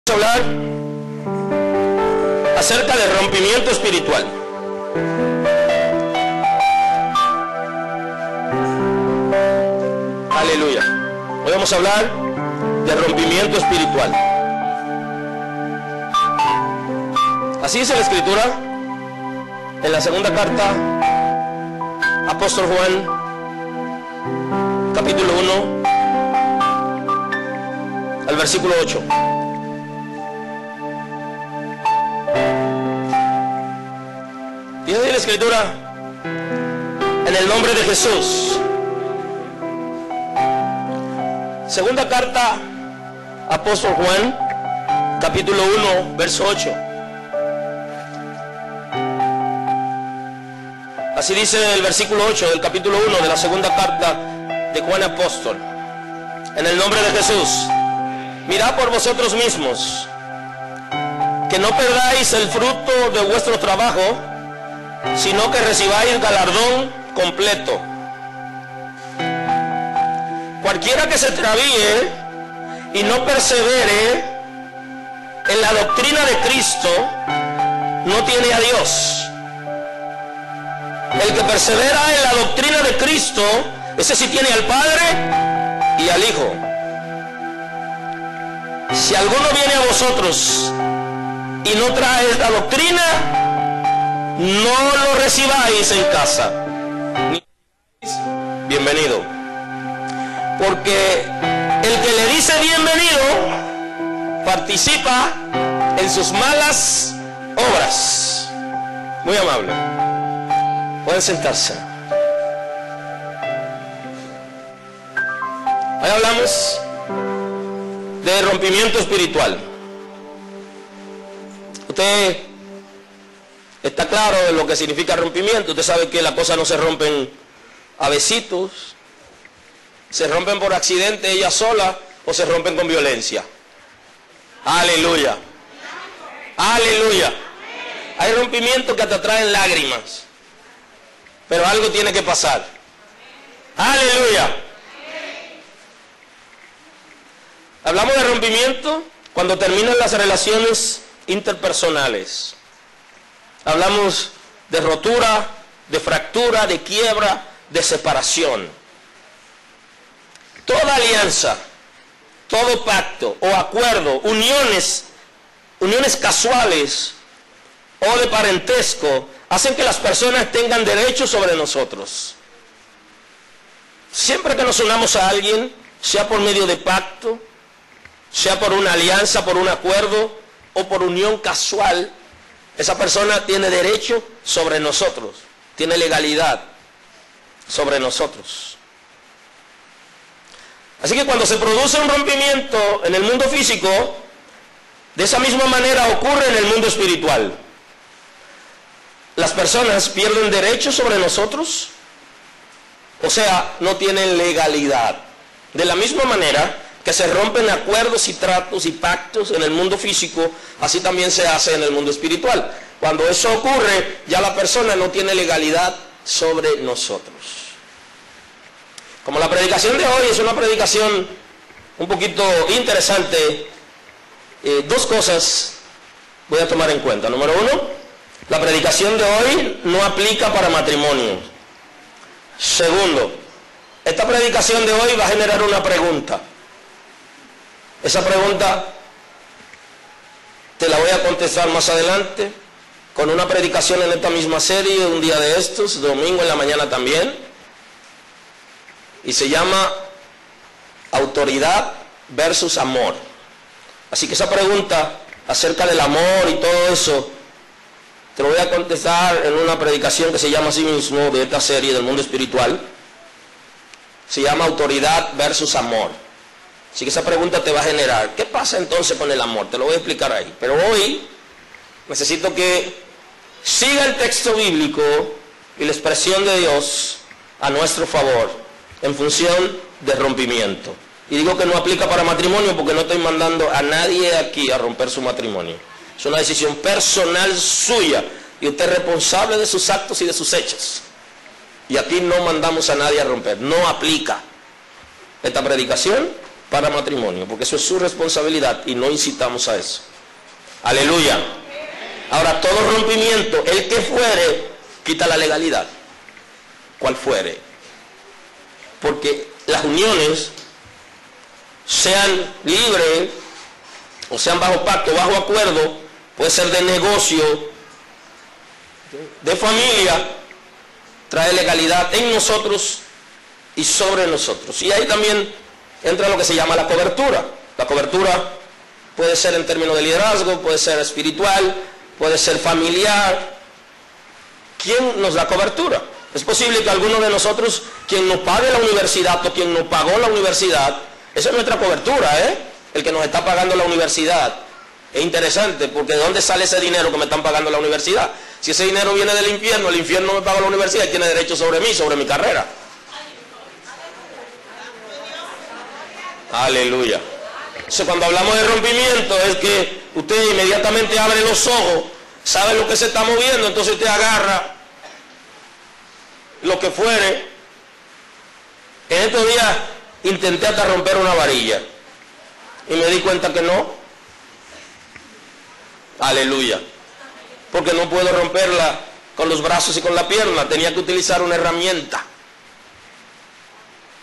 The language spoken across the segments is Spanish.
Hablar acerca del rompimiento espiritual. Aleluya. Hoy vamos a hablar de rompimiento espiritual. Así dice la Escritura en la segunda carta, Apóstol Juan, capítulo 1, al versículo 8. Dice la Escritura, en el nombre de Jesús. Segunda carta, Apóstol Juan, capítulo 1, verso 8. Así dice el versículo 8 del capítulo 1 de la segunda carta de Juan Apóstol. En el nombre de Jesús, mirad por vosotros mismos, que no perdáis el fruto de vuestro trabajo, sino que recibáis galardón completo. Cualquiera que se extravíe y no persevere en la doctrina de Cristo no tiene a Dios. El que persevera en la doctrina de Cristo, ese sí tiene al Padre y al Hijo. Si alguno viene a vosotros y no trae esta doctrina, no lo recibáis en casa, ni bienvenido, porque el que le dice bienvenido participa en sus malas obras. Muy amable, pueden sentarse. Hoy hablamos de rompimiento espiritual. Usted está claro de lo que significa rompimiento. Usted sabe que las cosas no se rompen a besitos, se rompen por accidente ellas solas o se rompen con violencia. Aleluya, aleluya. Hay rompimientos que hasta traen lágrimas, pero algo tiene que pasar. Aleluya. Hablamos de rompimiento cuando terminan las relaciones interpersonales. Hablamos de rotura, de fractura, de quiebra, de separación. Toda alianza, todo pacto o acuerdo, uniones casuales o de parentesco, hacen que las personas tengan derechos sobre nosotros. Siempre que nos unamos a alguien, sea por medio de pacto, sea por una alianza, por un acuerdo o por unión casual, esa persona tiene derecho sobre nosotros, tiene legalidad sobre nosotros. Así que cuando se produce un rompimiento en el mundo físico, de esa misma manera ocurre en el mundo espiritual. Las personas pierden derechos sobre nosotros, o sea, no tienen legalidad. De la misma manera que se rompen acuerdos y tratos y pactos en el mundo físico, así también se hace en el mundo espiritual. Cuando eso ocurre, ya la persona no tiene legalidad sobre nosotros. Como la predicación de hoy es una predicación un poquito interesante, dos cosas voy a tomar en cuenta. Número uno, la predicación de hoy no aplica para matrimonio. Segundo, esta predicación de hoy va a generar una pregunta. Esa pregunta te la voy a contestar más adelante con una predicación en esta misma serie, un día de estos, domingo en la mañana también, y se llama autoridad versus amor. Así que esa pregunta acerca del amor y todo eso te lo voy a contestar en una predicación que se llama así mismo, de esta serie del mundo espiritual. Se llama autoridad versus amor. Así que esa pregunta te va a generar, ¿qué pasa entonces con el amor? Te lo voy a explicar ahí. Pero hoy necesito que siga el texto bíblico y la expresión de Dios a nuestro favor en función de rompimiento. Y digo que no aplica para matrimonio porque no estoy mandando a nadie aquí a romper su matrimonio. Es una decisión personal suya y usted es responsable de sus actos y de sus hechos. Y aquí no mandamos a nadie a romper. No aplica esta predicación para matrimonio, porque eso es su responsabilidad y no incitamos a eso. Aleluya. Ahora, todo rompimiento, el que fuere, quita la legalidad. ¿Cuál fuere? Porque las uniones, sean libres o sean bajo pacto, bajo acuerdo, puede ser de negocio, de familia, trae legalidad en nosotros y sobre nosotros. Y ahí también entra lo que se llama la cobertura. La cobertura puede ser en términos de liderazgo, puede ser espiritual, puede ser familiar. ¿Quién nos da cobertura? Es posible que alguno de nosotros, quien nos pague la universidad o quien nos pagó la universidad, esa es nuestra cobertura, el que nos está pagando la universidad. Es interesante, porque ¿de dónde sale ese dinero que me están pagando la universidad? Si ese dinero viene del infierno, el infierno me paga la universidad y tiene derecho sobre mí, sobre mi carrera. Aleluya. Entonces, cuando hablamos de rompimiento, es que usted inmediatamente abre los ojos, sabe lo que se está moviendo, entonces usted agarra lo que fuere. En estos días intenté hasta romper una varilla y me di cuenta que no. Aleluya. Porque no puedo romperla con los brazos y con la pierna, tenía que utilizar una herramienta.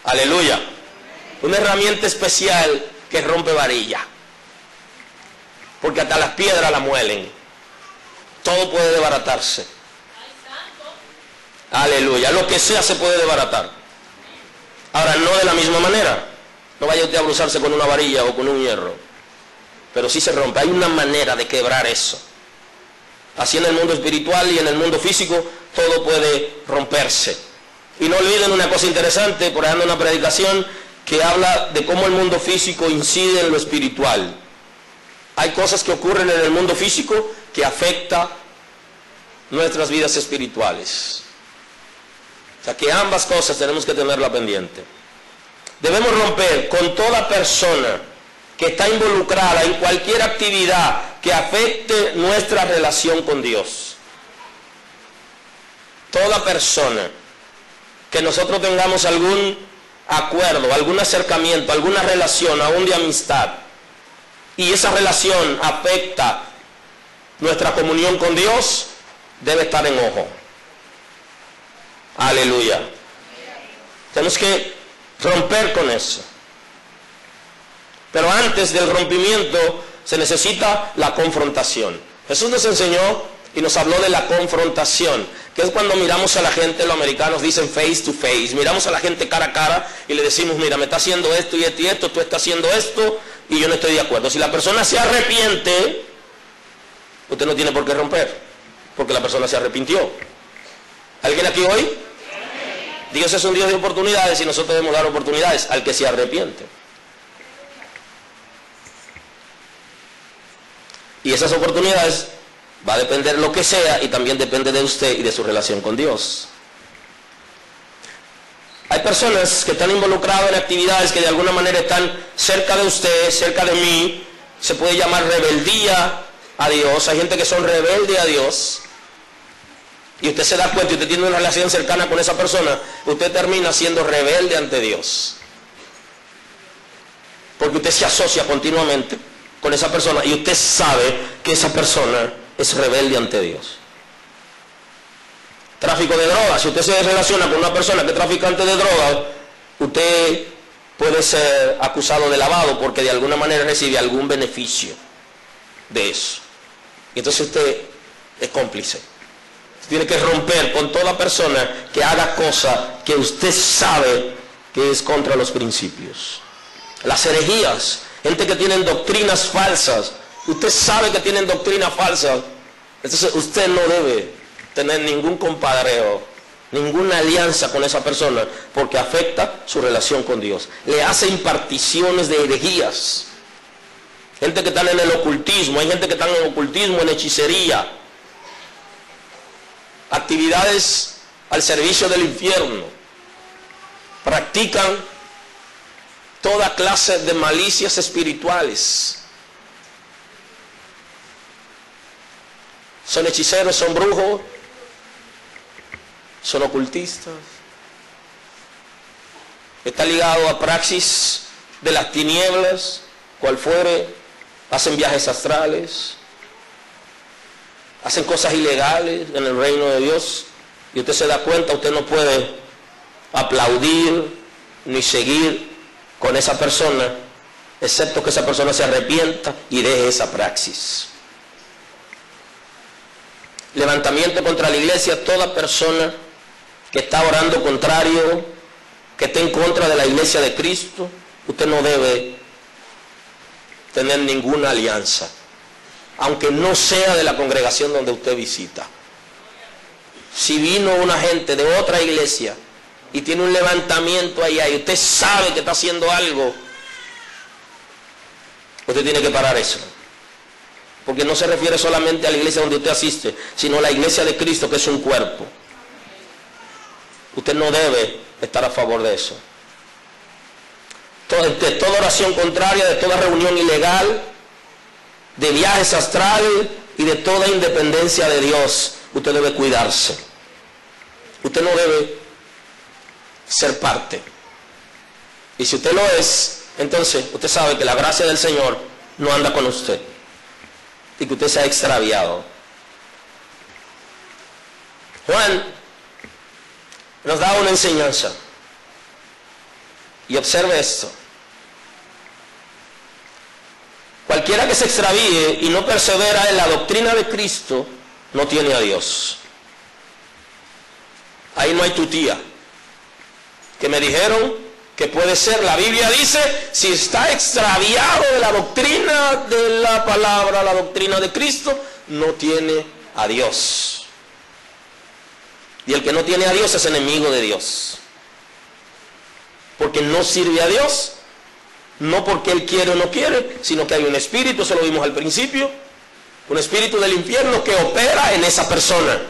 Aleluya. Una herramienta especial que rompe varilla, porque hasta las piedras la muelen. Todo puede desbaratarse. Aleluya. Lo que sea se puede desbaratar. Ahora, no de la misma manera. No vaya usted a abusarse con una varilla o con un hierro, pero sí se rompe. Hay una manera de quebrar eso. Así en el mundo espiritual y en el mundo físico todo puede romperse. Y no olviden una cosa interesante, por ahí anda una predicación que habla de cómo el mundo físico incide en lo espiritual. Hay cosas que ocurren en el mundo físico que afectan nuestras vidas espirituales. O sea que ambas cosas tenemos que tenerla pendiente. Debemos romper con toda persona que está involucrada en cualquier actividad que afecte nuestra relación con Dios. Toda persona que nosotros tengamos algún acuerdo, algún acercamiento, alguna relación, aún de amistad, y esa relación afecta nuestra comunión con Dios, debe estar en ojo. Aleluya. Tenemos que romper con eso. Pero antes del rompimiento se necesita la confrontación. Jesús nos enseñó y nos habló de la confrontación, que es cuando miramos a la gente, los americanos dicen face to face, miramos a la gente cara a cara y le decimos, mira, me está haciendo esto y esto y esto, tú estás haciendo esto y yo no estoy de acuerdo. Si la persona se arrepiente, usted no tiene por qué romper, porque la persona se arrepintió. ¿Alguien aquí hoy? Dios es un Dios de oportunidades y nosotros debemos dar oportunidades al que se arrepiente. Y esas oportunidades va a depender lo que sea y también depende de usted y de su relación con Dios. Hay personas que están involucradas en actividades que de alguna manera están cerca de usted, cerca de mí. Se puede llamar rebeldía a Dios. Hay gente que son rebeldes a Dios. Y usted se da cuenta y usted tiene una relación cercana con esa persona, usted termina siendo rebelde ante Dios. Porque usted se asocia continuamente con esa persona y usted sabe que esa persona es rebelde ante Dios. Tráfico de drogas. Si usted se relaciona con una persona que es traficante de drogas, usted puede ser acusado de lavado porque de alguna manera recibe algún beneficio de eso. Y entonces usted es cómplice. Tiene que romper con toda persona que haga cosas que usted sabe que es contra los principios. Las herejías, gente que tienen doctrinas falsas, usted sabe que tienen doctrinas falsas, entonces usted no debe tener ningún compadreo, ninguna alianza con esa persona, porque afecta su relación con Dios. Le hace imparticiones de herejías. Gente que está en el ocultismo, hay gente que está en el ocultismo, en hechicería, actividades al servicio del infierno, practican toda clase de malicias espirituales, son hechiceros, son brujos, son ocultistas, está ligado a praxis de las tinieblas, cual fuere, hacen viajes astrales, hacen cosas ilegales en el reino de Dios, y usted se da cuenta, usted no puede aplaudir ni seguir con esa persona, excepto que esa persona se arrepienta y deje esa praxis. Levantamiento contra la iglesia: toda persona que está orando contrario, que esté en contra de la iglesia de Cristo, usted no debe tener ninguna alianza, aunque no sea de la congregación donde usted visita. Si vino una gente de otra iglesia y tiene un levantamiento allá y usted sabe que está haciendo algo, usted tiene que parar eso. Porque no se refiere solamente a la iglesia donde usted asiste, sino a la iglesia de Cristo, que es un cuerpo. Usted no debe estar a favor de eso. De toda oración contraria, de toda reunión ilegal, de viajes astrales y de toda independencia de Dios, usted debe cuidarse. Usted no debe ser parte. Y si usted lo es, entonces usted sabe que la gracia del Señor no anda con usted y que usted se ha extraviado. Juan nos da una enseñanza, y observe esto: cualquiera que se extravíe y no persevera en la doctrina de Cristo no tiene a Dios. Ahí no hay tutía. Que me dijeron que puede ser, la Biblia dice, si está extraviado de la doctrina de la palabra, la doctrina de Cristo, no tiene a Dios. Y el que no tiene a Dios es enemigo de Dios, porque no sirve a Dios, no porque él quiere o no quiere, sino que hay un espíritu, eso lo vimos al principio, un espíritu del infierno que opera en esa persona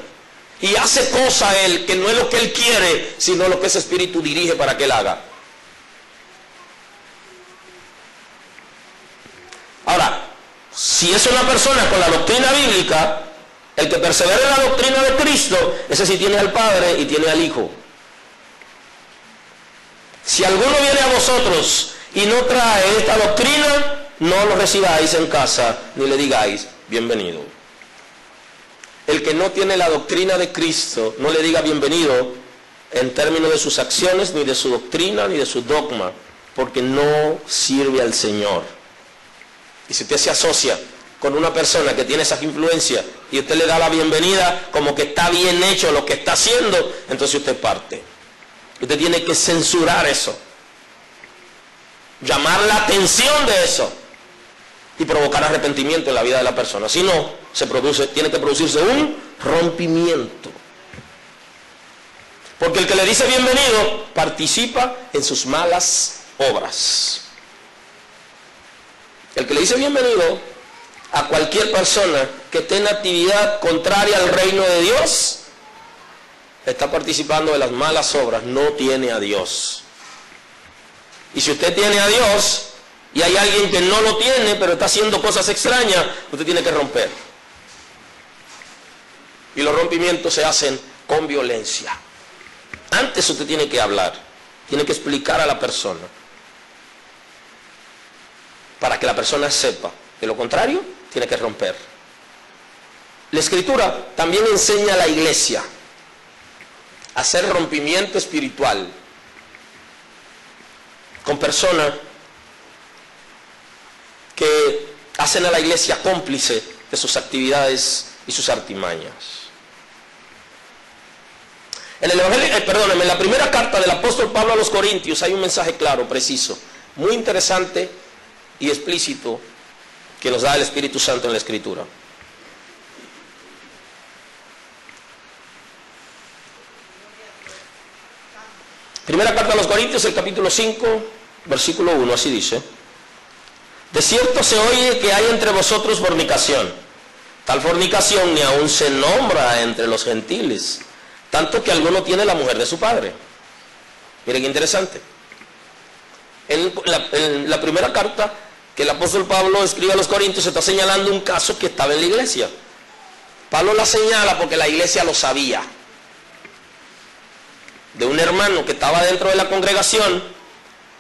y hace cosa a él que no es lo que él quiere, sino lo que ese espíritu dirige para que él haga. Ahora, si es una persona con la doctrina bíblica, el que persevera en la doctrina de Cristo, ese sí tiene al Padre y tiene al Hijo. Si alguno viene a vosotros y no trae esta doctrina, no lo recibáis en casa, ni le digáis bienvenido. El que no tiene la doctrina de Cristo, no le diga bienvenido en términos de sus acciones, ni de su doctrina, ni de su dogma, porque no sirve al Señor. Y si usted se asocia con una persona que tiene esas influencias y usted le da la bienvenida como que está bien hecho lo que está haciendo, entonces usted parte. Usted tiene que censurar eso, llamar la atención de eso y provocar arrepentimiento en la vida de la persona. Si no, tiene que producirse un rompimiento. Porque el que le dice bienvenido participa en sus malas obras. El que le dice bienvenido a cualquier persona que esté en actividad contraria al reino de Dios, está participando de las malas obras, no tiene a Dios. Y si usted tiene a Dios y hay alguien que no lo tiene, pero está haciendo cosas extrañas, usted tiene que romper. Y los rompimientos se hacen con violencia. Antes usted tiene que hablar, tiene que explicar a la persona, para que la persona sepa. De lo contrario, tiene que romper. La Escritura también enseña a la iglesia a hacer rompimiento espiritual con personas que hacen a la iglesia cómplice de sus actividades y sus artimañas. En la primera carta del apóstol Pablo a los Corintios hay un mensaje claro, preciso, muy interesante y explícito que nos da el Espíritu Santo en la Escritura. Primera carta a los Corintios, el capítulo 5, versículo 1, así dice: de cierto se oye que hay entre vosotros fornicación. Tal fornicación ni aun se nombra entre los gentiles, tanto que alguno tiene la mujer de su padre. Miren qué interesante. En la primera carta que el apóstol Pablo escribe a los Corintios, se está señalando un caso que estaba en la iglesia. Pablo la señala porque la iglesia lo sabía. De un hermano que estaba dentro de la congregación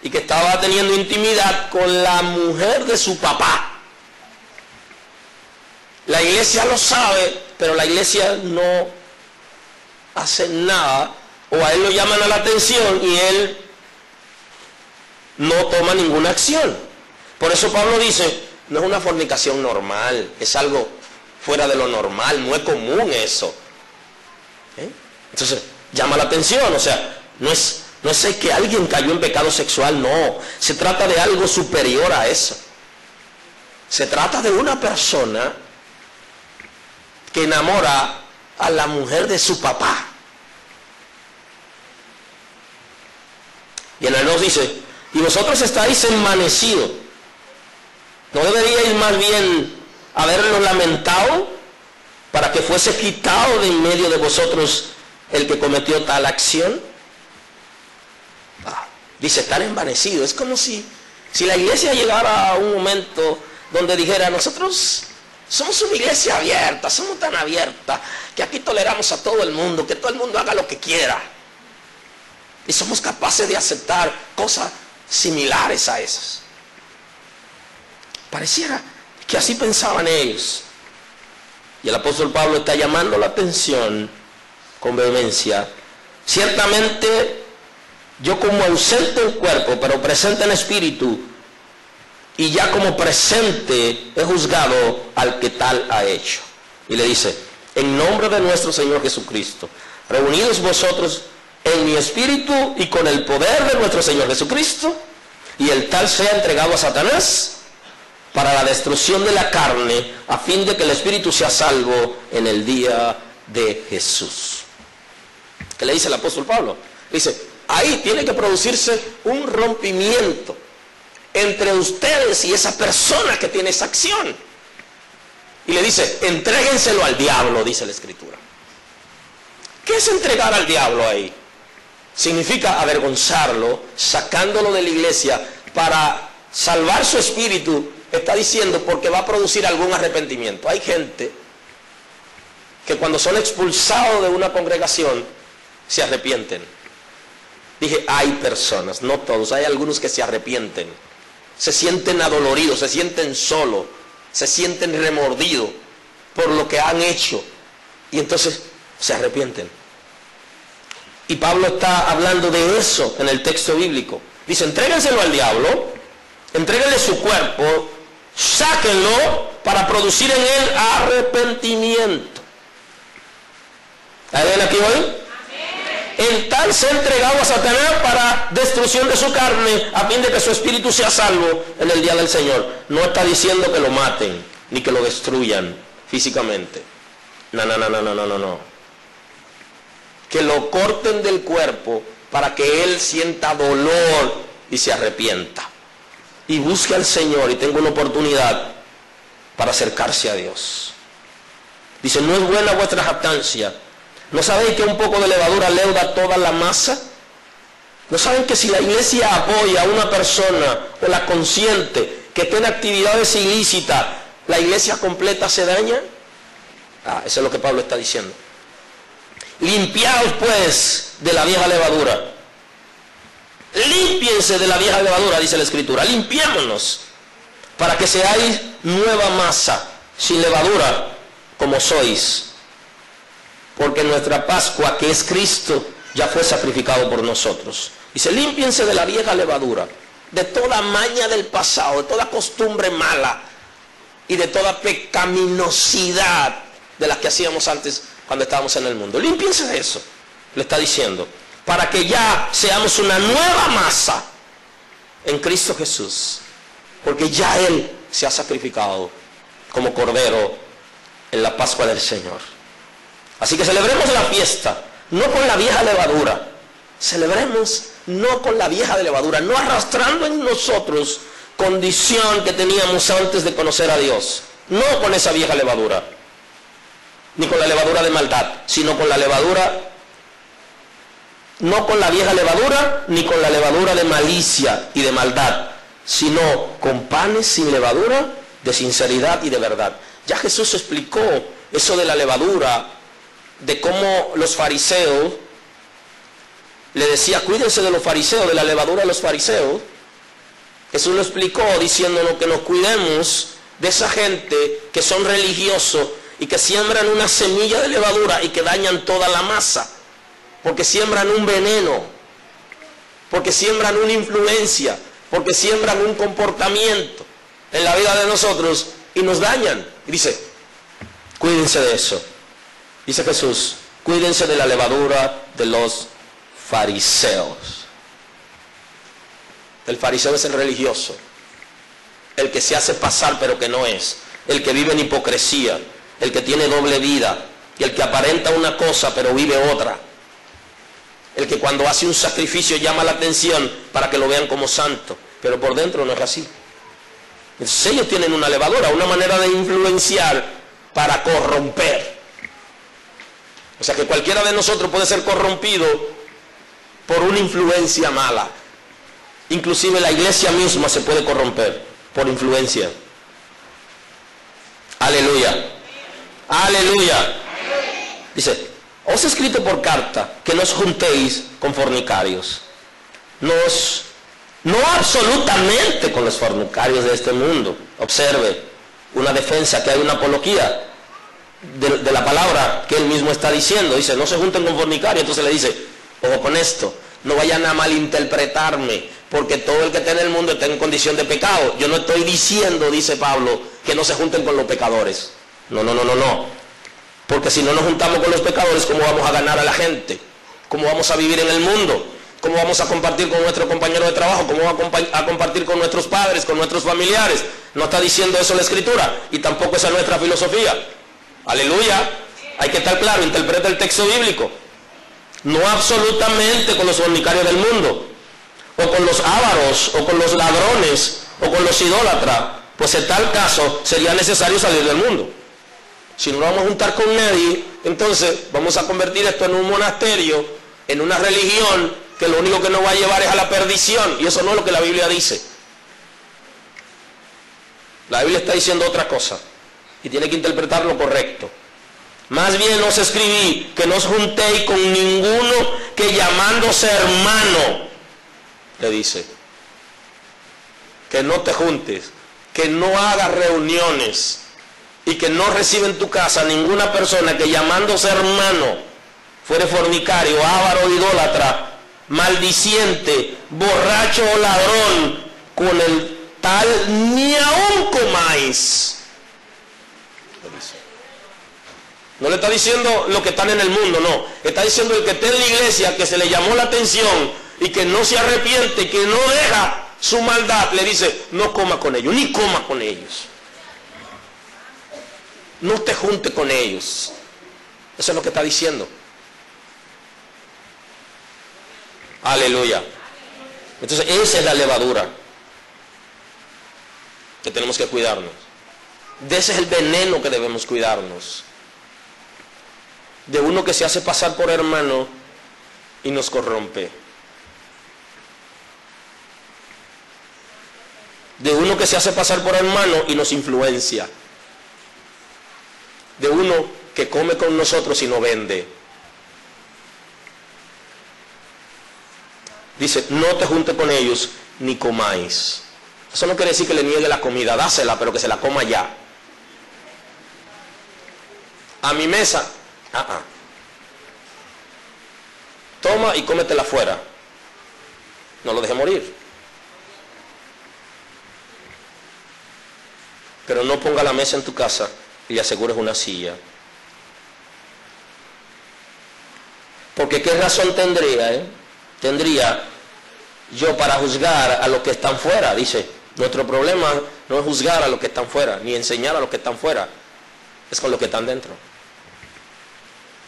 y que estaba teniendo intimidad con la mujer de su papá. La iglesia lo sabe, pero la iglesia no hace nada, o a él lo llaman a la atención y él no toma ninguna acción. Por eso Pablo dice, no es una fornicación normal, es algo fuera de lo normal, no es común eso. Entonces, llama la atención, o sea, no es que alguien cayó en pecado sexual, no, se trata de algo superior a eso. Se trata de una persona que enamora a la mujer de su papá. Y en el 2 dice, y vosotros estáis envanecidos. ¿No deberíais más bien haberlo lamentado para que fuese quitado de en medio de vosotros el que cometió tal acción? Dice, estar envanecido. Es como si la iglesia llegara a un momento donde dijera, nosotros somos una iglesia abierta, somos tan abierta que aquí toleramos a todo el mundo, que todo el mundo haga lo que quiera. Y somos capaces de aceptar cosas similares a esas. Pareciera que así pensaban ellos. Y el apóstol Pablo está llamando la atención con vehemencia. Ciertamente, yo como ausente en cuerpo, pero presente en espíritu, y ya como presente he juzgado al que tal ha hecho. Y le dice, en nombre de nuestro Señor Jesucristo, reunidos vosotros en mi espíritu y con el poder de nuestro Señor Jesucristo, y el tal sea entregado a Satanás para la destrucción de la carne, a fin de que el espíritu sea salvo en el día de Jesús. ¿Qué le dice el apóstol Pablo? Dice, ahí tiene que producirse un rompimiento entre ustedes y esa persona que tiene esa acción. Y le dice, entréguenselo al diablo, dice la Escritura. ¿Qué es entregar al diablo ahí? Significa avergonzarlo, sacándolo de la iglesia para salvar su espíritu. Está diciendo porque va a producir algún arrepentimiento. Hay gente que cuando son expulsados de una congregación se arrepienten. Dije, hay personas, no todos, hay algunos que se arrepienten. Se sienten adoloridos, se sienten solos, se sienten remordidos por lo que han hecho. Y entonces se arrepienten. Y Pablo está hablando de eso en el texto bíblico. Dice, entrégenselo al diablo, entréguenle su cuerpo, sáquenlo para producir en él arrepentimiento. ¿Hay alguien aquí hoy? El tal se ha entregado a Satanás para destrucción de su carne, a fin de que su espíritu sea salvo en el día del Señor. No está diciendo que lo maten, ni que lo destruyan físicamente. No. Que lo corten del cuerpo para que él sienta dolor y se arrepienta. Y busque al Señor y tenga una oportunidad para acercarse a Dios. Dice, no es buena vuestra jactancia. ¿No sabéis que un poco de levadura leuda toda la masa? ¿No saben que si la iglesia apoya a una persona o la consiente que tiene actividades ilícitas, la iglesia completa se daña? Eso es lo que Pablo está diciendo. Limpiaos pues de la vieja levadura. Límpiense de la vieja levadura, dice la Escritura. Limpiémonos para que seáis nueva masa, sin levadura, como sois. Porque nuestra Pascua, que es Cristo, ya fue sacrificado por nosotros. Dice, límpiense de la vieja levadura, de toda maña del pasado, de toda costumbre mala y de toda pecaminosidad de las que hacíamos antes cuando estábamos en el mundo. Límpiense de eso, le está diciendo, para que ya seamos una nueva masa en Cristo Jesús. Porque ya Él se ha sacrificado como cordero en la Pascua del Señor. Así que celebremos la fiesta, no con la vieja levadura. Celebremos no con la vieja levadura, no arrastrando en nosotros condición que teníamos antes de conocer a Dios. No con esa vieja levadura, ni con la levadura de maldad, sino con la levadura, no con la vieja levadura, ni con la levadura de malicia y de maldad, sino con panes sin levadura, de sinceridad y de verdad. Ya Jesús explicó eso de la levadura, de cómo los fariseos, le decía, cuídense de los fariseos, de la levadura de los fariseos, Jesús lo explicó diciéndonos que nos cuidemos de esa gente que son religiosos y que siembran una semilla de levadura y que dañan toda la masa, porque siembran un veneno, porque siembran una influencia, porque siembran un comportamiento en la vida de nosotros y nos dañan. Y dice, cuídense de eso. Dice Jesús, cuídense de la levadura de los fariseos. El fariseo es el religioso, el que se hace pasar pero que no es, el que vive en hipocresía, el que tiene doble vida, y el que aparenta una cosa pero vive otra, el que cuando hace un sacrificio llama la atención para que lo vean como santo, pero por dentro no es así. Entonces ellos tienen una levadura, una manera de influenciar para corromper. O sea que cualquiera de nosotros puede ser corrompido por una influencia mala. Inclusive la iglesia misma se puede corromper por influencia. Aleluya. Aleluya. Dice, os he escrito por carta que no os juntéis con fornicarios. No absolutamente con los fornicarios de este mundo. Observe una defensa, que hay una apología de la palabra que él mismo está diciendo. Dice, no se junten con fornicarios. Entonces le dice, ojo con esto, no vayan a malinterpretarme, porque todo el que está en el mundo está en condición de pecado. Yo no estoy diciendo, dice Pablo, que no se junten con los pecadores. No. Porque si no nos juntamos con los pecadores, ¿cómo vamos a ganar a la gente? ¿Cómo vamos a vivir en el mundo? ¿Cómo vamos a compartir con nuestro compañero de trabajo? ¿Cómo vamos a compartir con nuestros padres, con nuestros familiares? No está diciendo eso la Escritura, y tampoco esa es nuestra filosofía. Aleluya. Hay que estar claro, interpreta el texto bíblico. No absolutamente con los fornicarios del mundo, o con los ávaros, o con los ladrones, o con los idólatras, pues en tal caso sería necesario salir del mundo. Si no nos vamos a juntar con nadie, entonces vamos a convertir esto en un monasterio, en una religión que lo único que nos va a llevar es a la perdición, y eso no es lo que la Biblia dice. La Biblia está diciendo otra cosa, y tiene que interpretarlo correcto. Más bien os escribí que no os juntéis con ninguno que llamándose hermano, le dice, que no te juntes, que no hagas reuniones y que no reciba en tu casa ninguna persona que llamándose hermano fuere fornicario, avaro, idólatra, maldiciente, borracho o ladrón, con el tal ni aún comáis. No le está diciendo lo que están en el mundo, no. Está diciendo el que esté en la iglesia, que se le llamó la atención y que no se arrepiente, que no deja su maldad, le dice, no coma con ellos, ni coma con ellos. No te junte con ellos. Eso es lo que está diciendo. Aleluya. Entonces esa es la levadura que tenemos que cuidarnos. De ese es el veneno que debemos cuidarnos. De uno que se hace pasar por hermano y nos corrompe. De uno que se hace pasar por hermano y nos influencia. De uno que come con nosotros y no vende. Dice, no te juntes con ellos ni comáis. Eso no quiere decir que le niegue la comida, dásela, pero que se la coma ya. A mi mesa, toma y cómetela afuera. No lo deje morir. Pero no ponga la mesa en tu casa y le asegures una silla. Porque ¿qué razón tendría yo para juzgar a los que están fuera? Dice, nuestro problema no es juzgar a los que están fuera, ni enseñar a los que están fuera, es con los que están dentro.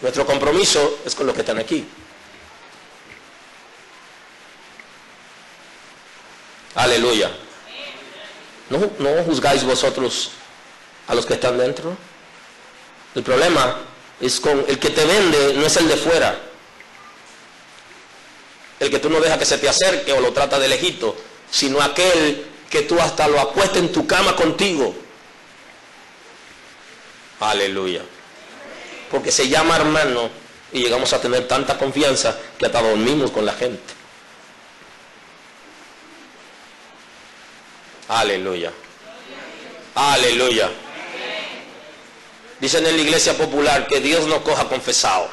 Nuestro compromiso es con los que están aquí. Aleluya. ¿No juzgáis vosotros a los que están dentro? El problema es con el que te vende, no es el de fuera. El que tú no dejas que se te acerque o lo trata de lejito, sino aquel que tú hasta lo acuestas en tu cama contigo. Aleluya. Porque se llama hermano y llegamos a tener tanta confianza que hasta dormimos con la gente. Aleluya. Aleluya. Dicen en la iglesia popular que Dios nos coja confesado.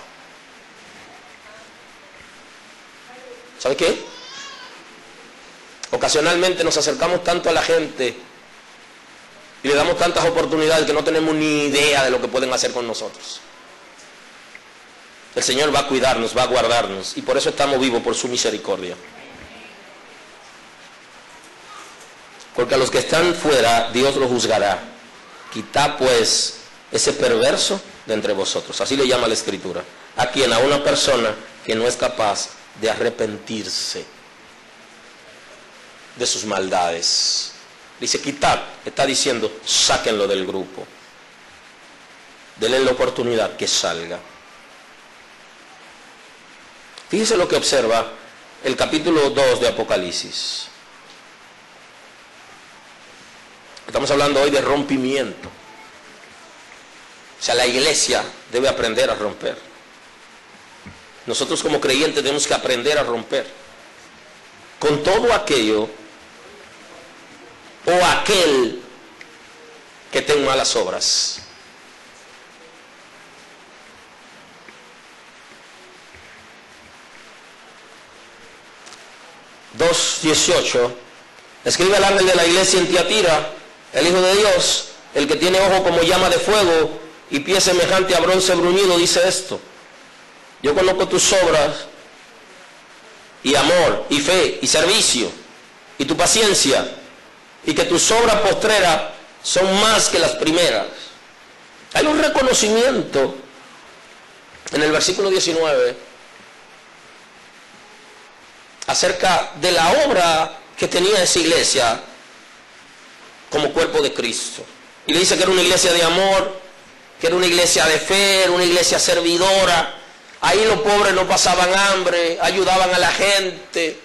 ¿Sabe qué? Ocasionalmente nos acercamos tanto a la gente y le damos tantas oportunidades que no tenemos ni idea de lo que pueden hacer con nosotros. El Señor va a cuidarnos, va a guardarnos, y por eso estamos vivos, por su misericordia. Porque a los que están fuera, Dios los juzgará. Quitad pues ese perverso de entre vosotros. Así le llama la Escritura. ¿A quién? A una persona que no es capaz de arrepentirse de sus maldades. Dice quitad, está diciendo sáquenlo del grupo. Denle la oportunidad que salga. Fíjese lo que observa el capítulo 2 de Apocalipsis. Estamos hablando hoy de rompimiento. O sea, la iglesia debe aprender a romper. Nosotros como creyentes tenemos que aprender a romper con todo aquello o aquel que tenga malas obras. (2:18) escribe al ángel de la iglesia en Tiatira, el Hijo de Dios, el que tiene ojo como llama de fuego y pie semejante a bronce bruñido, dice esto: yo conozco tus obras y amor y fe y servicio y tu paciencia, y que tus obras postreras son más que las primeras. Hay un reconocimiento en el versículo 19 acerca de la obra que tenía esa iglesia como cuerpo de Cristo. Y le dice que era una iglesia de amor, que era una iglesia de fe, era una iglesia servidora. Ahí los pobres no pasaban hambre, ayudaban a la gente,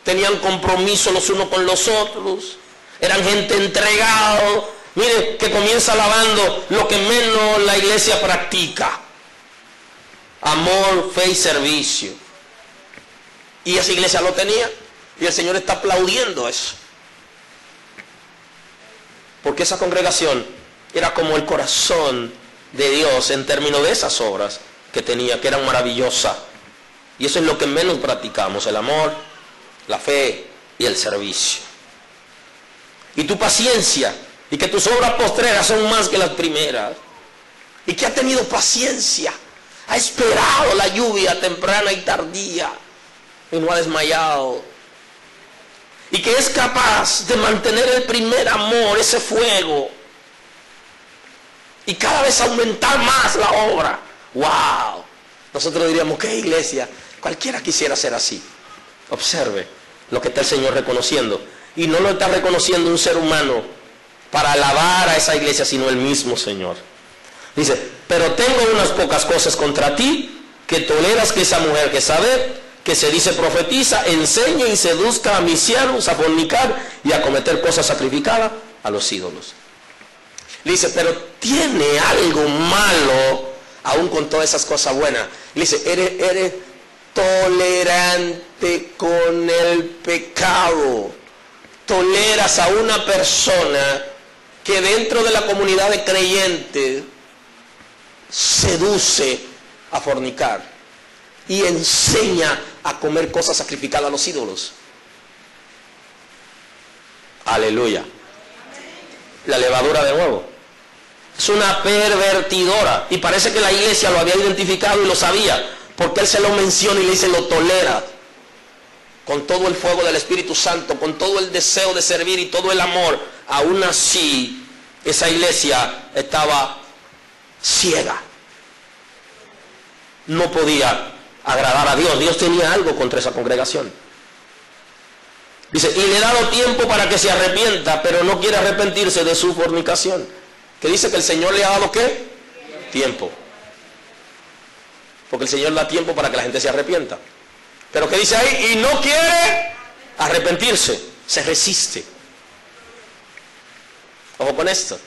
tenían compromiso los unos con los otros, eran gente entregada. Mire, que comienza alabando lo que menos la iglesia practica: amor, fe y servicio. Y esa iglesia lo tenía, y el Señor está aplaudiendo eso, porque esa congregación era como el corazón de Dios en términos de esas obras que tenía, que eran maravillosas. Y eso es lo que menos practicamos: el amor, la fe y el servicio. Y tu paciencia, y que tus obras postreras son más que las primeras. Y que ha tenido paciencia, ha esperado la lluvia temprana y tardía y no ha desmayado. Y que es capaz de mantener el primer amor, ese fuego, y cada vez aumentar más la obra. ¡Wow! Nosotros diríamos: ¿qué iglesia? Cualquiera quisiera ser así. Observe lo que está el Señor reconociendo. Y no lo está reconociendo un ser humano para alabar a esa iglesia, sino el mismo Señor. Dice: pero tengo unas pocas cosas contra ti, que toleras que esa mujer que sabe, que se dice profetiza, enseñe y seduzca a mis siervos a fornicar y a cometer cosas sacrificadas a los ídolos. Le dice: pero tiene algo malo, aún con todas esas cosas buenas. Le dice: eres tolerante con el pecado. Toleras a una persona que dentro de la comunidad de creyentes seduce a fornicar y enseña a comer cosas sacrificadas a los ídolos. Aleluya. La levadura de nuevo es una pervertidora, y parece que la iglesia lo había identificado y lo sabía, porque él se lo menciona y le dice: lo tolera con todo el fuego del Espíritu Santo, con todo el deseo de servir y todo el amor. Aún así, esa iglesia estaba ciega, no podía agradar a Dios. Dios tenía algo contra esa congregación. Dice: y le he dado tiempo para que se arrepienta, pero no quiere arrepentirse de su fornicación. Que dice que el Señor le ha dado ¿qué? Tiempo. Porque el Señor da tiempo para que la gente se arrepienta. Pero ¿qué dice ahí? Y no quiere arrepentirse, se resiste. Ojo con esto.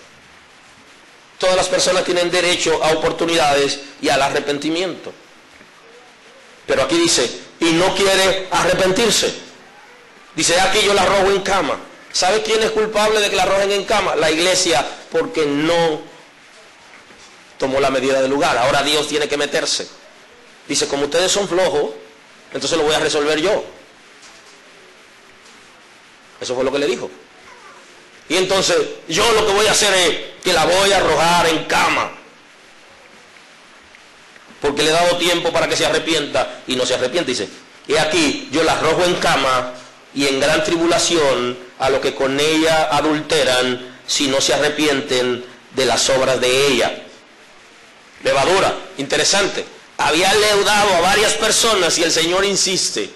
Todas las personas tienen derecho a oportunidades y al arrepentimiento. Pero aquí dice: y no quiere arrepentirse. Dice: aquí yo la arrojo en cama. ¿Sabe quién es culpable de que la arrojen en cama? La iglesia, porque no tomó la medida del lugar. Ahora Dios tiene que meterse. Dice, como ustedes son flojos, entonces lo voy a resolver yo. Eso fue lo que le dijo. Y entonces yo lo que voy a hacer es que la voy a arrojar en cama, porque le he dado tiempo para que se arrepienta, y no se arrepiente. Dice, y aquí yo la arrojo en cama y en gran tribulación a los que con ella adulteran, si no se arrepienten de las obras de ella. Levadura, interesante. Había leudado a varias personas y el Señor insiste,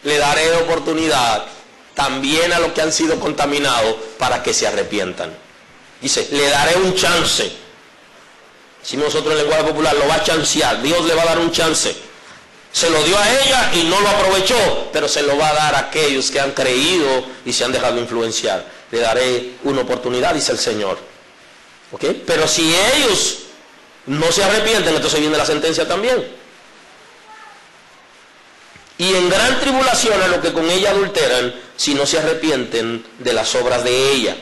le daré oportunidad también a los que han sido contaminados para que se arrepientan. Dice, le daré un chance. Si nosotros en lenguaje popular, lo va a chancear. Dios le va a dar un chance. Se lo dio a ella y no lo aprovechó, pero se lo va a dar a aquellos que han creído y se han dejado influenciar. Le daré una oportunidad, dice el Señor. ¿Ok? Pero si ellos no se arrepienten, entonces viene la sentencia también. Y en gran tribulación a los que con ella adulteran, si no se arrepienten de las obras de ella.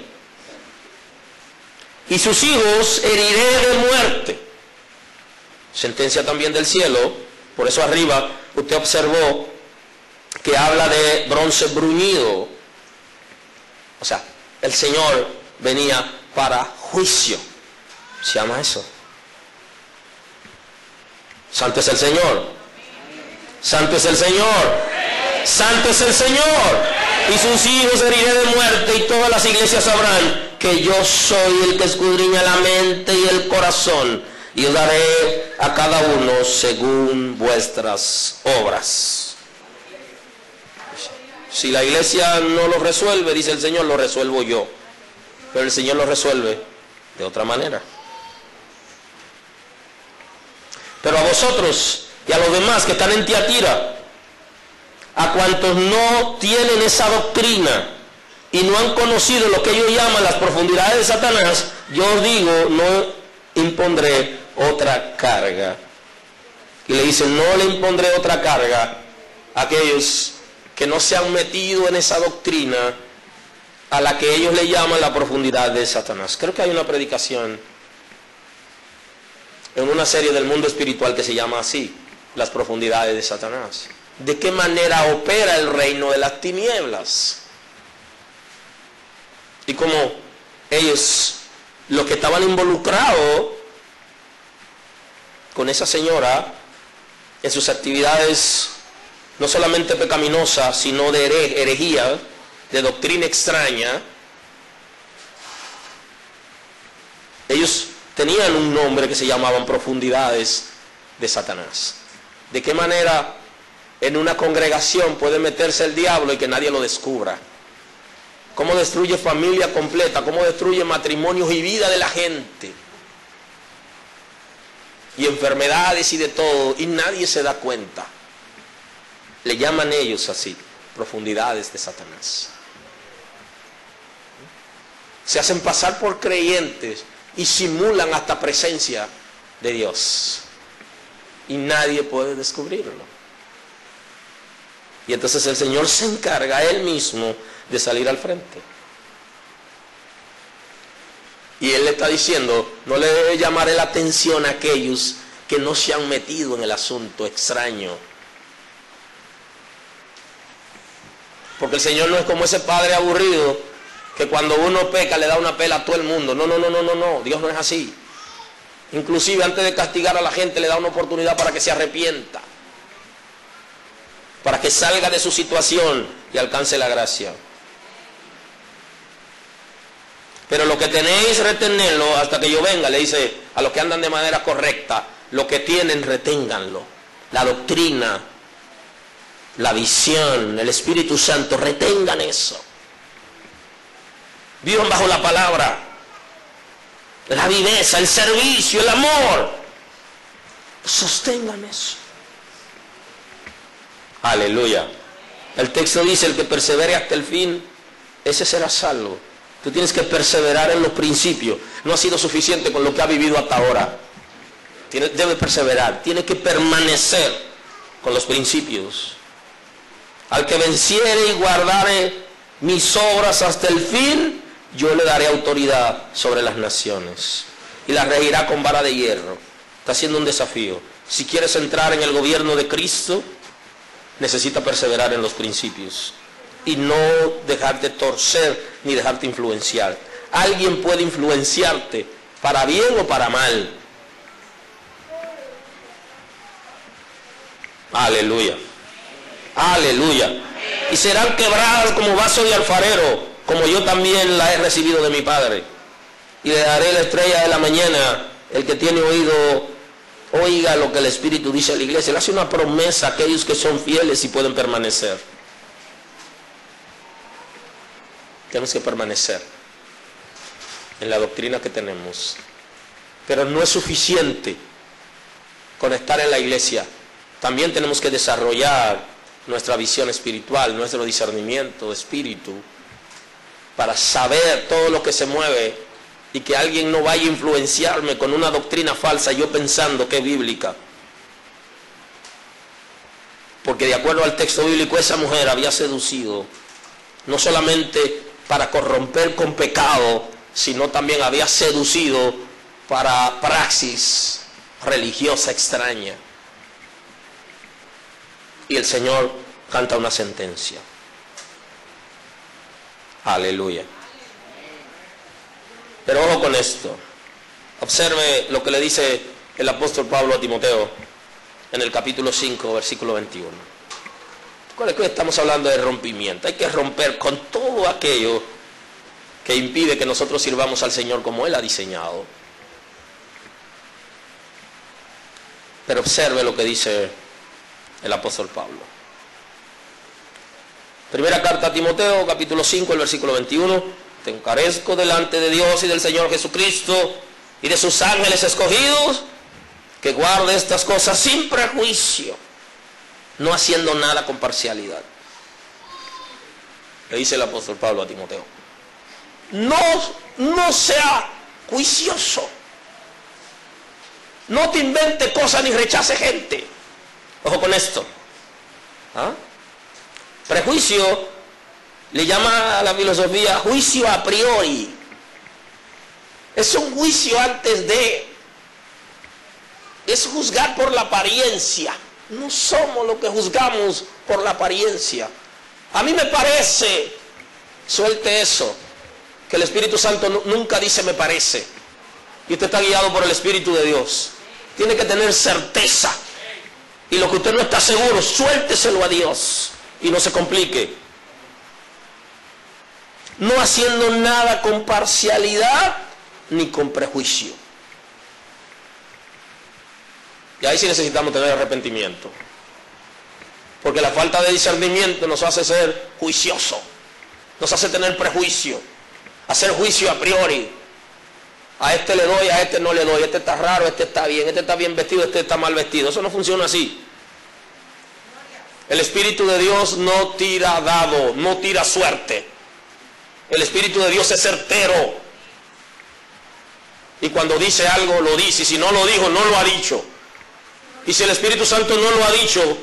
Y sus hijos heriré de muerte. Sentencia también del cielo. Por eso arriba usted observó que habla de bronce bruñido. O sea, el Señor venía para juicio. Se llama eso. Santo es el Señor. Santo es el Señor. Santo es el Señor. Y sus hijos heriré de muerte, y todas las iglesias sabrán que yo soy el que escudriña la mente y el corazón, y os daré a cada uno según vuestras obras. Si la iglesia no lo resuelve, dice el Señor, lo resuelvo yo. Pero el Señor lo resuelve de otra manera. Pero a vosotros y a los demás que están en Tiatira, a cuantos no tienen esa doctrina y no han conocido lo que ellos llaman las profundidades de Satanás, yo os digo, no impondré otra carga. Y le dicen, no le impondré otra carga a aquellos que no se han metido en esa doctrina a la que ellos le llaman la profundidad de Satanás. Creo que hay una predicación en una serie del mundo espiritual que se llama así, las profundidades de Satanás. ¿De qué manera opera el reino de las tinieblas? Y como ellos, los que estaban involucrados con esa señora en sus actividades no solamente pecaminosas, sino de herejía, de doctrina extraña, ellos tenían un nombre que se llamaban profundidades de Satanás. ¿De qué manera en una congregación puede meterse el diablo y que nadie lo descubra? ¿Cómo destruye familia completa? ¿Cómo destruye matrimonios y vida de la gente? Y enfermedades y de todo, y nadie se da cuenta. Le llaman ellos así, profundidades de Satanás. Se hacen pasar por creyentes y simulan hasta presencia de Dios. Y nadie puede descubrirlo. Y entonces el Señor se encarga Él mismo de salir al frente. Y Él le está diciendo, no le debe llamar la atención a aquellos que no se han metido en el asunto extraño. Porque el Señor no es como ese padre aburrido que cuando uno peca le da una pela a todo el mundo. No, Dios no es así. Inclusive antes de castigar a la gente le da una oportunidad para que se arrepienta, para que salga de su situación y alcance la gracia. Pero lo que tenéis, retenerlo hasta que yo venga, le dice a los que andan de manera correcta, lo que tienen, reténganlo. La doctrina, la visión, el Espíritu Santo, retengan eso. Vivan bajo la palabra, la viveza, el servicio, el amor. Sostengan eso. Aleluya. El texto dice, el que persevere hasta el fin, ese será salvo. Tú tienes que perseverar en los principios. No ha sido suficiente con lo que ha vivido hasta ahora. Debe perseverar, tiene que permanecer con los principios. Al que venciere y guardare mis obras hasta el fin, yo le daré autoridad sobre las naciones y las regirá con vara de hierro. Está haciendo un desafío. Si quieres entrar en el gobierno de Cristo, necesitas perseverar en los principios y no dejarte torcer ni dejarte influenciar. Alguien puede influenciarte para bien o para mal. Aleluya. Aleluya. Y serán quebradas como vaso de alfarero, como yo también la he recibido de mi Padre. Y le daré la estrella de la mañana. El que tiene oído, oiga lo que el Espíritu dice a la iglesia. Le hace una promesa a aquellos que son fieles y pueden permanecer. Tenemos que permanecer en la doctrina que tenemos. Pero no es suficiente con estar en la iglesia. También tenemos que desarrollar nuestra visión espiritual, nuestro discernimiento de espíritu, para saber todo lo que se mueve y que alguien no vaya a influenciarme con una doctrina falsa, yo pensando que es bíblica. Porque de acuerdo al texto bíblico, esa mujer había seducido, no solamente para corromper con pecado, sino también había seducido para praxis religiosa extraña. Y el Señor canta una sentencia. Aleluya. Pero ojo con esto. Observe lo que le dice el apóstol Pablo a Timoteo en el capítulo 5, versículo 21. ¿Cuál es que estamos hablando de rompimiento? Hay que romper con todo aquello que impide que nosotros sirvamos al Señor como Él ha diseñado. Pero observe lo que dice el apóstol Pablo. Primera carta a Timoteo, capítulo 5, el versículo 21. Te encarezco delante de Dios y del Señor Jesucristo y de sus ángeles escogidos, que guarde estas cosas sin prejuicio, no haciendo nada con parcialidad. Le dice el apóstol Pablo a Timoteo. No sea juicioso. No te invente cosas ni rechace gente. Ojo con esto. ¿Ah? Prejuicio le llama a la filosofía juicio a priori. Es un juicio antes de. Es juzgar por la apariencia. No somos lo que juzgamos por la apariencia. A mí me parece, suelte eso, que el Espíritu Santo nunca dice me parece. Y usted está guiado por el Espíritu de Dios. Tiene que tener certeza. Y lo que usted no está seguro, suélteselo a Dios y no se complique. No haciendo nada con parcialidad ni con prejuicio. Y ahí sí necesitamos tener arrepentimiento. Porque la falta de discernimiento nos hace ser juicioso, nos hace tener prejuicio, hacer juicio a priori. A este le doy, a este no le doy, este está raro, este está bien vestido, este está mal vestido. Eso no funciona así. El Espíritu de Dios no tira dado, no tira suerte. El Espíritu de Dios es certero. Y cuando dice algo, lo dice. Y si no lo dijo, no lo ha dicho. Y si el Espíritu Santo no lo ha dicho,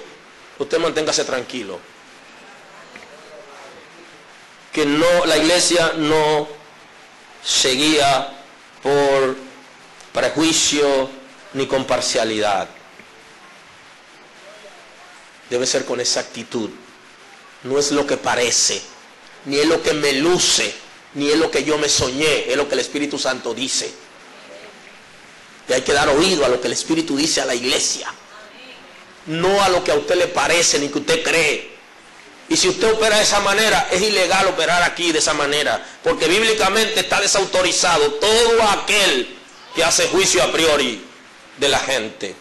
usted manténgase tranquilo. Que no, la iglesia no se guía por prejuicio ni con parcialidad. Debe ser con esa actitud. No es lo que parece, ni es lo que me luce, ni es lo que yo me soñé, es lo que el Espíritu Santo dice. Y hay que dar oído a lo que el Espíritu dice a la iglesia, no a lo que a usted le parece ni que usted cree. Y si usted opera de esa manera, es ilegal operar aquí de esa manera, porque bíblicamente está desautorizado todo aquel que hace juicio a priori de la gente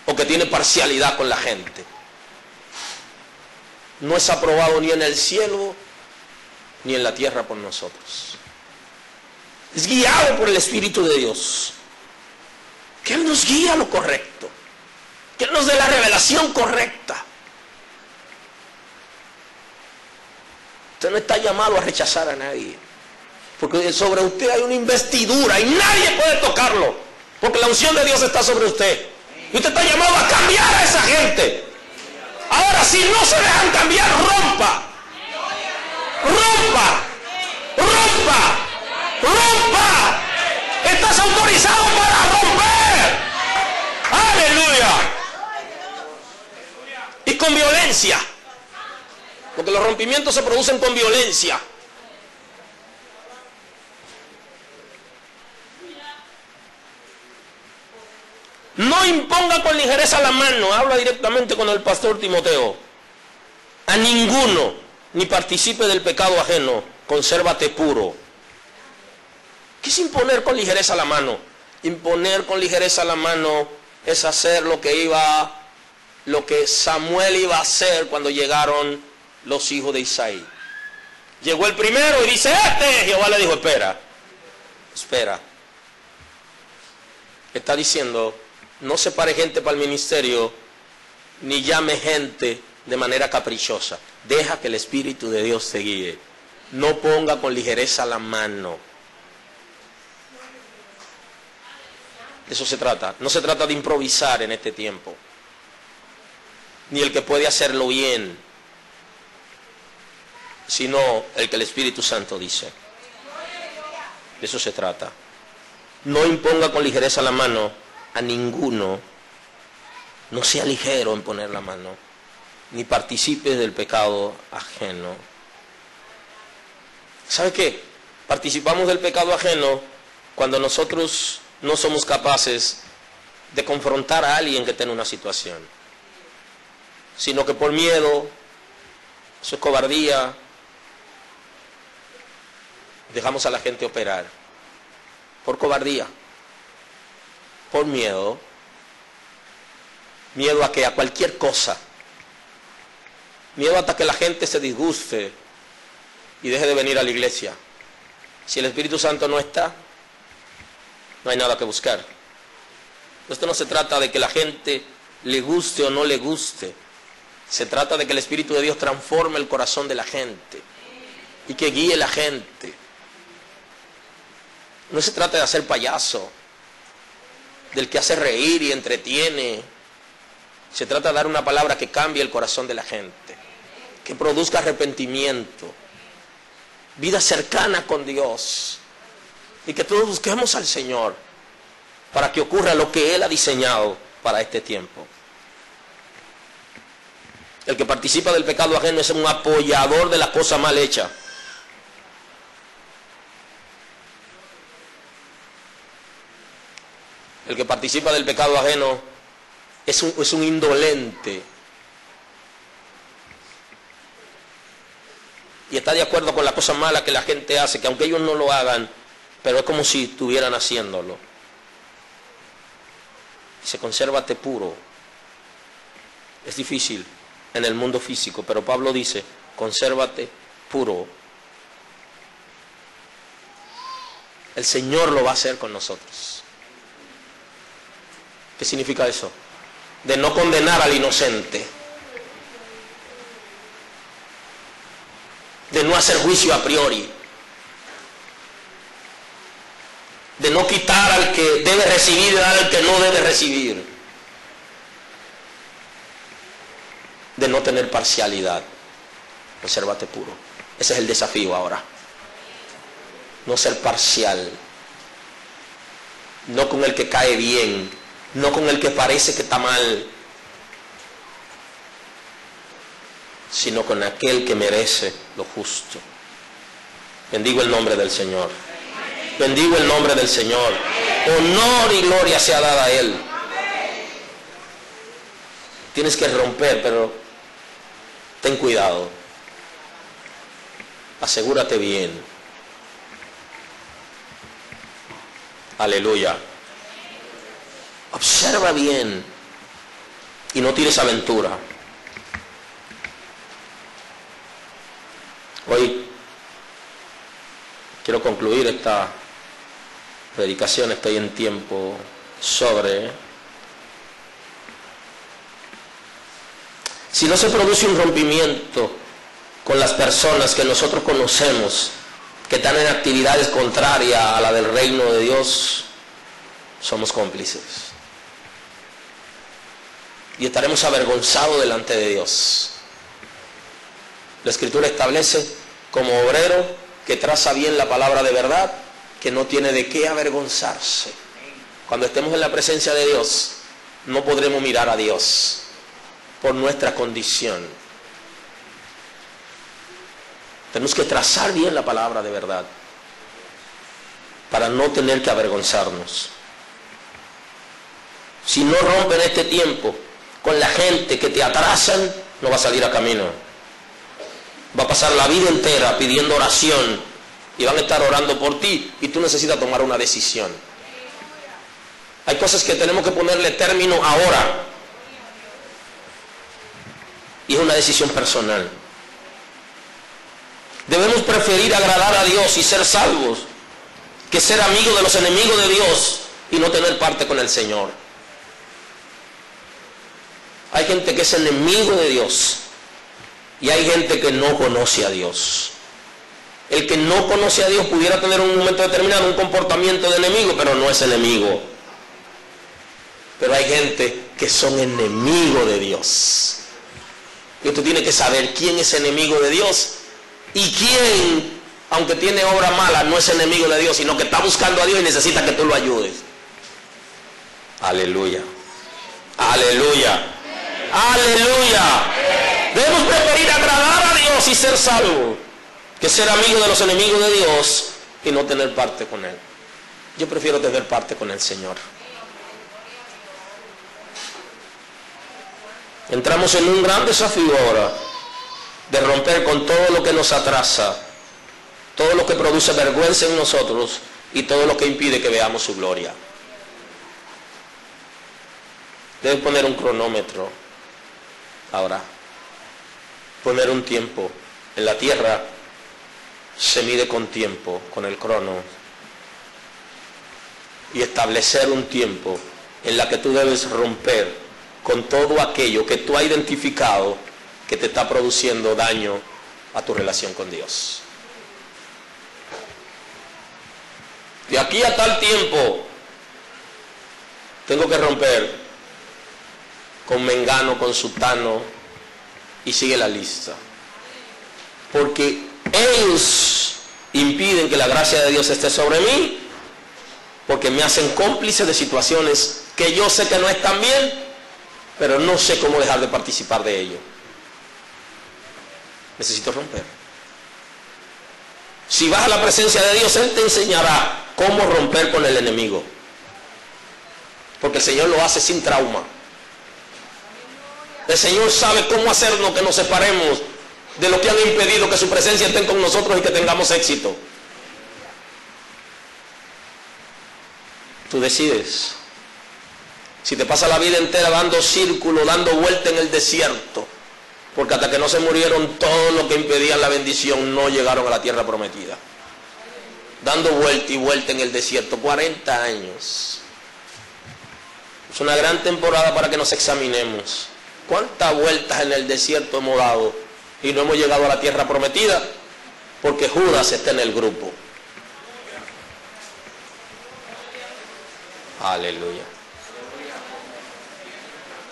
o que tiene parcialidad con la gente. No es aprobado ni en el cielo ni en la tierra por nosotros. Es guiado por el Espíritu de Dios, que Él nos guía a lo correcto, que Él nos dé la revelación correcta. Usted no está llamado a rechazar a nadie, porque sobre usted hay una investidura y nadie puede tocarlo, porque la unción de Dios está sobre usted. Y usted está llamado a cambiar a esa gente. Ahora, si no se dejan cambiar, rompa. rompa, rompa, rompa. Estás autorizado para romper. Aleluya. Y con violencia, porque los rompimientos se producen con violencia. No imponga con ligereza la mano, habla directamente con el pastor Timoteo, a ninguno, ni participe del pecado ajeno, consérvate puro. ¿Qué es imponer con ligereza la mano? Imponer con ligereza la mano es hacer lo que Samuel iba a hacer cuando llegaron los hijos de Isaí. Llegó el primero y dice, Jehová le dijo, espera. Está diciendo, no separe gente para el ministerio, ni llame gente de manera caprichosa. Deja que el Espíritu de Dios te guíe. No ponga con ligereza la mano. De eso se trata. No se trata de improvisar en este tiempo. Ni el que puede hacerlo bien, sino el que el Espíritu Santo dice. De eso se trata. No imponga con ligereza la mano a ninguno. No sea ligero en poner la mano, ni participe del pecado ajeno. ¿Sabe qué? Participamos del pecado ajeno cuando nosotros no somos capaces de confrontar a alguien que tiene una situación, sino que por miedo, eso es cobardía, dejamos a la gente operar. Por cobardía, por miedo a que a cualquier cosa, miedo hasta que la gente se disguste y deje de venir a la iglesia. Si el Espíritu Santo no está, no hay nada que buscar. Esto no se trata de que la gente le guste o no le guste, se trata de que el Espíritu de Dios transforme el corazón de la gente y que guíe la gente. No se trata de hacer payaso, del que hace reír y entretiene. Se trata de dar una palabra que cambie el corazón de la gente, que produzca arrepentimiento, vida cercana con Dios, y que todos busquemos al Señor para que ocurra lo que Él ha diseñado para este tiempo. El que participa del pecado ajeno es un apoyador de la cosa mal hecha. El que participa del pecado ajeno es un indolente. Y está de acuerdo con la cosa mala que la gente hace, que aunque ellos no lo hagan, pero es como si estuvieran haciéndolo. Dice, consérvate puro. Es difícil en el mundo físico, pero Pablo dice, consérvate puro. El Señor lo va a hacer con nosotros. ¿Qué significa eso? De no condenar al inocente, de no hacer juicio a priori, de no quitar al que debe recibir y dar al que no debe recibir, de no tener parcialidad. Consérvate puro. Ese es el desafío ahora. No ser parcial, no con el que cae bien, no con el que parece que está mal, sino con aquel que merece lo justo. Bendigo el nombre del Señor. Bendigo el nombre del Señor. Honor y gloria sea dada a Él. Tienes que romper, pero ten cuidado. Asegúrate bien. Aleluya. Observa bien y no tires aventura. Hoy quiero concluir esta predicación, estoy en tiempo sobre. Si no se produce un rompimiento con las personas que nosotros conocemos, que están en actividades contrarias a la del reino de Dios, somos cómplices. Y estaremos avergonzados delante de Dios. La Escritura establece como obrero que traza bien la palabra de verdad, que no tiene de qué avergonzarse. Cuando estemos en la presencia de Dios, no podremos mirar a Dios por nuestra condición. Tenemos que trazar bien la palabra de verdad para no tener que avergonzarnos. Si no rompen este tiempo con la gente que te atrasan, no va a salir a camino. Va a pasar la vida entera pidiendo oración y van a estar orando por ti y tú necesitas tomar una decisión. Hay cosas que tenemos que ponerle término ahora y es una decisión personal. Debemos preferir agradar a Dios y ser salvos que ser amigos de los enemigos de Dios y no tener parte con el Señor. Hay gente que es enemigo de Dios y hay gente que no conoce a Dios. El que no conoce a Dios pudiera tener en un momento determinado un comportamiento de enemigo, pero no es enemigo. Pero hay gente que son enemigos de Dios. Y usted tiene que saber quién es enemigo de Dios y quién, aunque tiene obra mala, no es enemigo de Dios, sino que está buscando a Dios y necesita que tú lo ayudes. Aleluya. Aleluya. Aleluya. Debemos preferir agradar a Dios y ser salvos que ser amigos de los enemigos de Dios y no tener parte con Él. Yo prefiero tener parte con el Señor. Entramos en un gran desafío ahora de romper con todo lo que nos atrasa, todo lo que produce vergüenza en nosotros y todo lo que impide que veamos su gloria. Debes poner un cronómetro ahora, poner un tiempo. En la tierra se mide con tiempo, con el crono, y establecer un tiempo en la que tú debes romper con todo aquello que tú has identificado que te está produciendo daño a tu relación con Dios. De aquí a tal tiempo tengo que romper con mengano, con sutano, y sigue la lista. Porque ellos impiden que la gracia de Dios esté sobre mí, porque me hacen cómplice de situaciones que yo sé que no están bien, pero no sé cómo dejar de participar de ello. Necesito romper. Si vas a la presencia de Dios, Él te enseñará cómo romper con el enemigo, porque el Señor lo hace sin trauma. El Señor sabe cómo hacernos que nos separemos de lo que han impedido que su presencia esté con nosotros y que tengamos éxito. Tú decides. Si te pasa la vida entera dando círculo, dando vuelta en el desierto, porque hasta que no se murieron todos los que impedían la bendición no llegaron a la tierra prometida. Dando vuelta y vuelta en el desierto, 40 años. Es una gran temporada para que nos examinemos. ¿Cuántas vueltas en el desierto hemos dado y no hemos llegado a la tierra prometida? Porque Judas está en el grupo. Aleluya.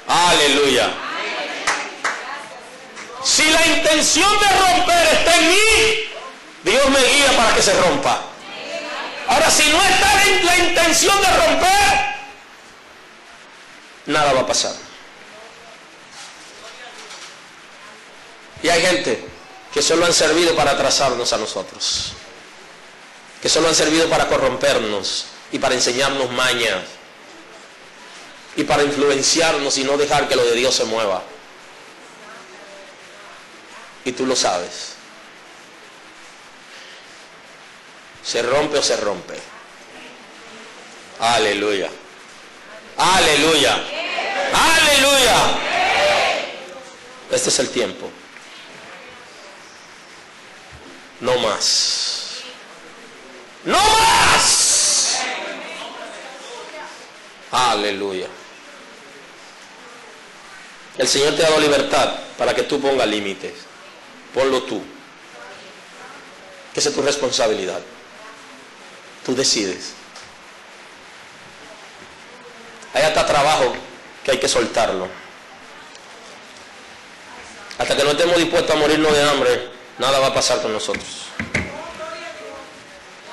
Aleluya. Si la intención de romper está en mí, Dios me guía para que se rompa. Ahora, si no está la intención de romper, nada va a pasar. Y hay gente que solo han servido para atrasarnos a nosotros, que solo han servido para corrompernos y para enseñarnos mañas y para influenciarnos y no dejar que lo de Dios se mueva. Y tú lo sabes. ¿Se rompe o se rompe? Aleluya. Aleluya. Aleluya. Este es el tiempo. No más. No más. Aleluya. El Señor te ha dado libertad para que tú pongas límites. Ponlo tú. Que esa es tu responsabilidad. Tú decides. Hay hasta trabajo que hay que soltarlo. Hasta que no estemos dispuestos a morirnos de hambre, nada va a pasar con nosotros.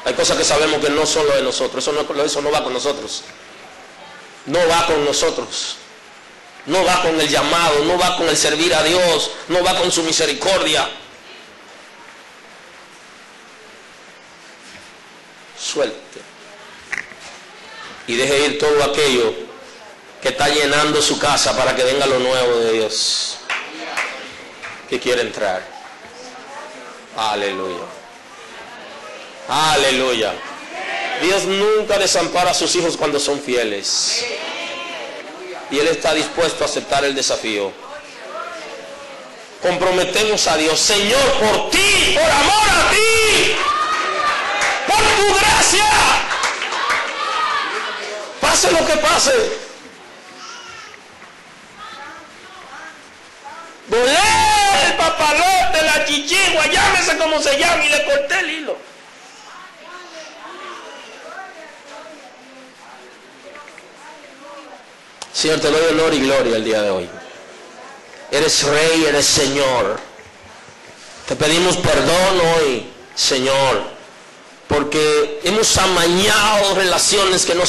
Hay cosas que sabemos que no son lo de nosotros. Eso no va con nosotros. No va con nosotros. No va con el llamado, no va con el servir a Dios, no va con su misericordia. Suelte. Y deje ir todo aquello que está llenando su casa para que venga lo nuevo de Dios que quiere entrar. Aleluya. Aleluya. Dios nunca desampara a sus hijos cuando son fieles. Y Él está dispuesto a aceptar el desafío. Comprometemos a Dios. Señor, por ti, por amor a ti, por tu gracia, pase lo que pase, volé el papalote, la chichigua, llámese como se llame, y le corté el hilo. Señor, te doy honor y gloria el día de hoy. Eres Rey, eres Señor. Te pedimos perdón hoy, Señor, porque hemos amañado relaciones que no son